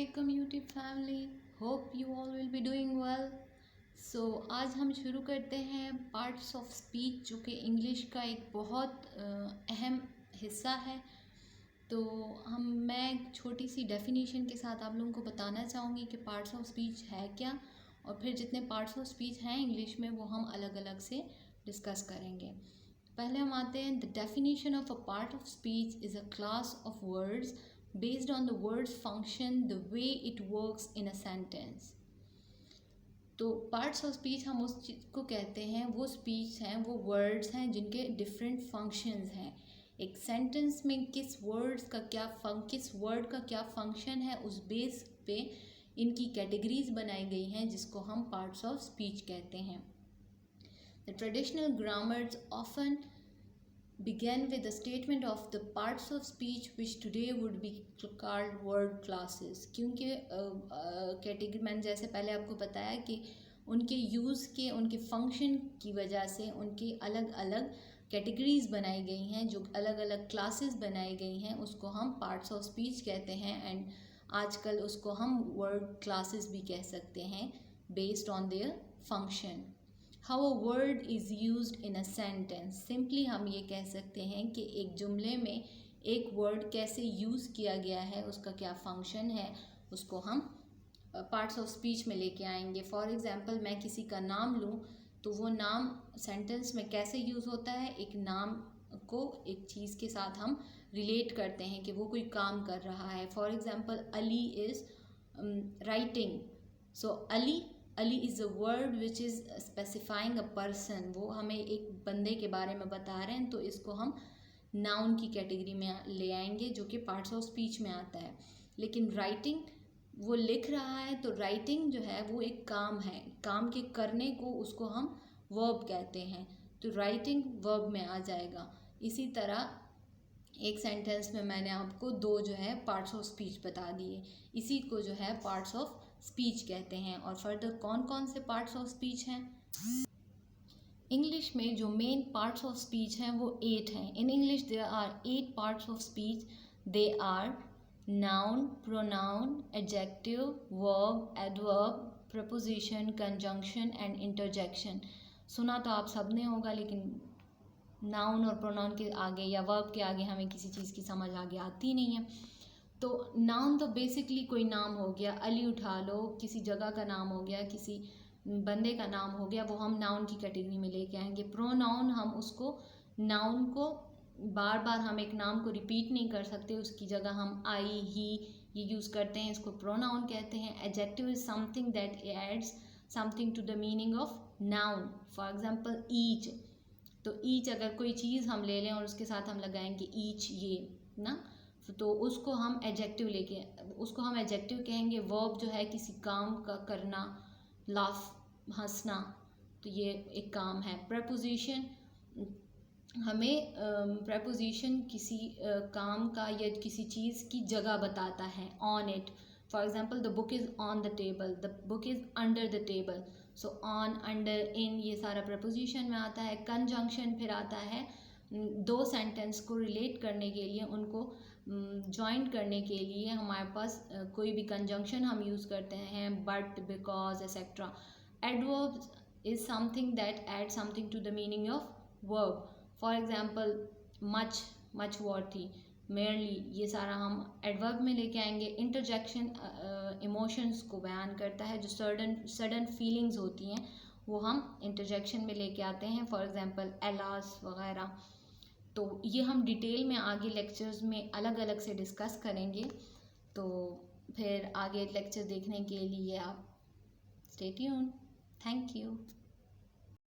Assalamualaikum YouTube family. Hope you all will be doing well. आज हम शुरू करते हैं पार्ट्स ऑफ स्पीच, जो कि इंग्लिश का एक बहुत अहम हिस्सा है। तो मैं एक छोटी सी डेफिनेशन के साथ आप लोगों को बताना चाहूँगी कि पार्ट्स ऑफ स्पीच है क्या, और फिर जितने पार्ट्स ऑफ स्पीच हैं इंग्लिश में वो हम अलग अलग से डिस्कस करेंगे। पहले हम आते हैं। The definition of a part of speech is a class of words based on the word's function, the way it works in a sentence। तो पार्ट्स ऑफ स्पीच हम उस चीज़ को कहते हैं, वो स्पीच हैं, वो वर्ड्स हैं जिनके डिफरेंट फंक्शंस हैं। एक सेंटेंस में किस वर्ड का क्या फंक्शन है, उस बेस पे इनकी कैटेगरीज बनाई गई हैं, जिसको हम पार्ट्स ऑफ स्पीच कहते हैं। The traditional grammars often began with a statement of the parts of speech which today would be called word classes। क्योंकि कैटेगरी मैंने जैसे पहले आपको बताया कि उनके यूज़ के, उनके फंक्शन की वजह से उनकी अलग अलग कैटेगरीज बनाई गई हैं, जो अलग अलग क्लासेस बनाई गई हैं, उसको हम पार्ट्स ऑफ स्पीच कहते हैं। एंड आजकल उसको हम वर्ड क्लासेस भी कह सकते हैं based on their function. How a word is used in a sentence। Simply हम ये कह सकते हैं कि एक जुमले में एक वर्ड कैसे यूज़ किया गया है, उसका क्या फंक्शन है, उसको हम पार्ट्स ऑफ स्पीच में लेके आएंगे। फॉर एग्ज़ाम्पल, मैं किसी का नाम लूँ तो वो नाम सेंटेंस में कैसे यूज़ होता है। एक नाम को एक चीज़ के साथ हम रिलेट करते हैं कि वो कोई काम कर रहा है। For example, Ali is writing. So Ali is a word which is specifying a person. वो हमें एक बंदे के बारे में बता रहे हैं, तो इसको हम नाउन की कैटेगरी में ले आएंगे, जो कि पार्ट्स ऑफ स्पीच में आता है। लेकिन राइटिंग, वो लिख रहा है, तो राइटिंग जो है वो एक काम है, काम के करने को उसको हम वर्ब कहते हैं, तो राइटिंग वर्ब में आ जाएगा। इसी तरह एक सेंटेंस में मैंने आपको दो जो है पार्ट्स ऑफ स्पीच बता दिए, इसी को जो है पार्ट्स ऑफ स्पीच कहते हैं। और फर्दर कौन कौन से पार्ट्स ऑफ स्पीच हैं? इंग्लिश में जो मेन पार्ट्स ऑफ स्पीच हैं वो 8 हैं। In English there are 8 parts of speech. They are noun, pronoun, adjective, verb, adverb, preposition, conjunction and interjection. सुना तो आप सबने होगा, लेकिन नाउन और प्रोनाउन के आगे या वर्ब के आगे हमें किसी चीज़ की समझ आगे आती नहीं है। तो नाउन तो बेसिकली कोई नाम हो गया, अली उठा लो, किसी जगह का नाम हो गया, किसी बंदे का नाम हो गया, वो हम नाउन की कैटेगरी में लेके आएंगे। प्रोनाउन, हम उसको नाउन को बार बार हम एक नाम को रिपीट नहीं कर सकते, उसकी जगह हम आई, ही ये यूज़ करते हैं, इसको प्रोनाउन कहते हैं। Adjective is something that adds something to the meaning of noun. For example, each, तो ईच अगर कोई चीज़ हम ले लें और उसके साथ हम लगाएंगे ईच, ये ना, तो उसको हम एडजेक्टिव कहेंगे। वर्ब जो है किसी काम का करना, लाफ, हंसना, तो ये एक काम है। प्रपोजिशन, हमें प्रपोजिशन किसी काम का या किसी चीज़ की जगह बताता है। On it, for example, the book is on the table, the book is under the table. So on, under, in, ये सारा प्रपोजिशन में आता है। कंजंक्शन फिर आता है दो सेंटेंस को रिलेट करने के लिए, उनको जॉइंट करने के लिए हमारे पास कोई भी कंजंक्शन हम यूज़ करते हैं, but, because, etcetera. Adverbs is something that add something to the meaning of verb. For example, much, much worthy, merely, ये सारा हम एडवर्ब में लेके आएंगे। इंटरजेक्शन इमोशंस को बयान करता है, जो सडन फीलिंग्स होती हैं वो हम इंटरजेक्शन में लेके आते हैं। फॉर एग्जाम्पल, एलास वगैरह। तो ये हम डिटेल में आगे लेक्चर्स में अलग अलग से डिस्कस करेंगे। तो फिर आगे लेक्चर देखने के लिए आप स्टे ट्यून्ड। Thank you.